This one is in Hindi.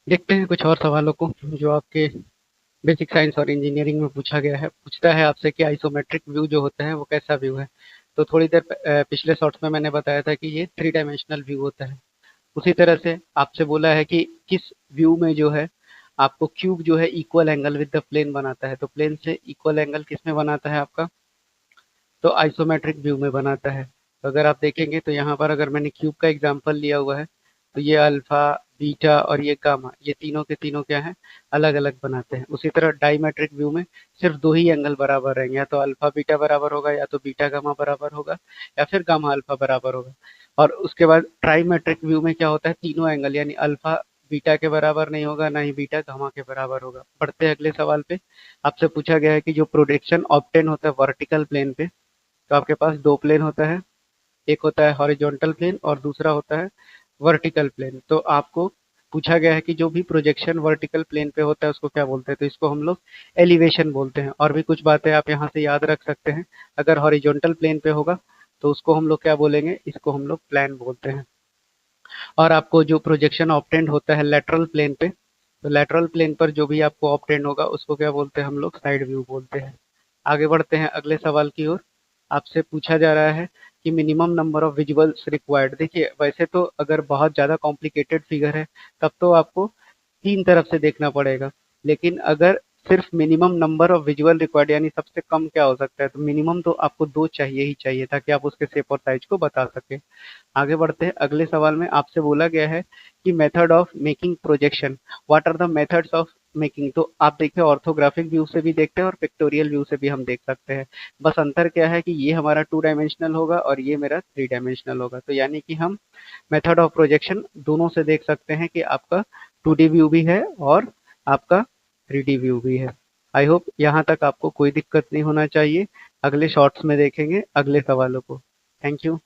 देखते हैं कुछ और सवालों को जो आपके बेसिक साइंस और इंजीनियरिंग में पूछा गया है। पूछता है आपसे कि आइसोमेट्रिक व्यू जो होता है वो कैसा व्यू है। तो थोड़ी देर पिछले शॉर्ट्स में मैंने बताया था कि ये थ्री डायमेंशनल व्यू होता है। उसी तरह से आपसे बोला है कि किस व्यू में जो है आपको क्यूब जो है equal angle with the plane बनाता है। तो प्लेन से इक्वल एंगल किस में बनाता है आपका? तो आइसोमेट्रिक व्यू में बनाता है। तो अगर आप देखेंगे तो यहाँ पर अगर मैंने क्यूब का एग्जांपल लिया हुआ है तो ये अल्फा, बीटा और ये गामा, ये तीनों के तीनों क्या है, अलग अलग बनाते हैं। उसी तरह डायमेट्रिक व्यू में सिर्फ दो ही एंगल बराबर रहेंगे, या तो अल्फा बीटा बराबर होगा, या तो बीटा गामा बराबर होगा, या फिर गामा अल्फा बराबर होगा। और उसके बाद ट्राईमेट्रिक व्यू में क्या होता है, तीनों एंगल यानी अल्फा बीटा के बराबर नहीं होगा, ना ही बीटा गामा के बराबर होगा। बढ़ते हैं अगले सवाल पे। आपसे पूछा गया है कि जो प्रोजेक्शन ऑब्टेन होता है वर्टिकल प्लेन पे, तो आपके पास दो प्लेन होता है, एक होता है हॉरिजॉन्टल प्लेन और दूसरा होता है वर्टिकल प्लेन। तो आपको पूछा गया है कि जो भी प्रोजेक्शन वर्टिकल प्लेन पे होता है उसको क्या बोलते हैं? तो इसको हम लोग एलिवेशन बोलते हैं। और भी कुछ बातें आप यहाँ से याद रख सकते हैं। अगर हॉरिजॉन्टल प्लेन पे होगा तो उसको हम लोग क्या बोलेंगे? इसको हम लोग प्लान बोलते हैं। और आपको जो प्रोजेक्शन ऑब्टेंड होता है लेटरल प्लेन पे, तो लेटरल प्लेन पर जो भी आपको ऑब्टेंड होगा उसको क्या बोलते हैं? हम लोग साइड व्यू बोलते हैं। आगे बढ़ते हैं अगले सवाल की ओर। आपसे पूछा जा रहा है कि minimum number of visuals required. देखिए, वैसे तो अगर बहुत ज़्यादा कॉम्प्लिकेटेड फिगर है तब तो आपको तीन तरफ से देखना पड़ेगा। लेकिन अगर सिर्फ minimum number of visual required यानी सबसे कम क्या हो सकता है, तो मिनिमम तो आपको दो चाहिए ही चाहिए ताकि आप उसके शेप और साइज को बता सके। आगे बढ़ते हैं अगले सवाल में। आपसे बोला गया है कि method of making projection, what are the methods of making. तो आप देखिए, ऑर्थोग्राफिक व्यू से भी देखते हैं और पिक्टोरियल व्यू से भी हम देख सकते हैं। बस अंतर क्या है कि ये हमारा टू डायमेंशनल होगा और ये मेरा थ्री डायमेंशनल होगा। तो यानी कि हम मेथड ऑफ प्रोजेक्शन दोनों से देख सकते हैं कि आपका टू डी व्यू भी है और आपका थ्री डी व्यू भी है। आई होप यहाँ तक आपको कोई दिक्कत नहीं होना चाहिए। अगले शॉर्ट्स में देखेंगे अगले सवालों को। Thank you.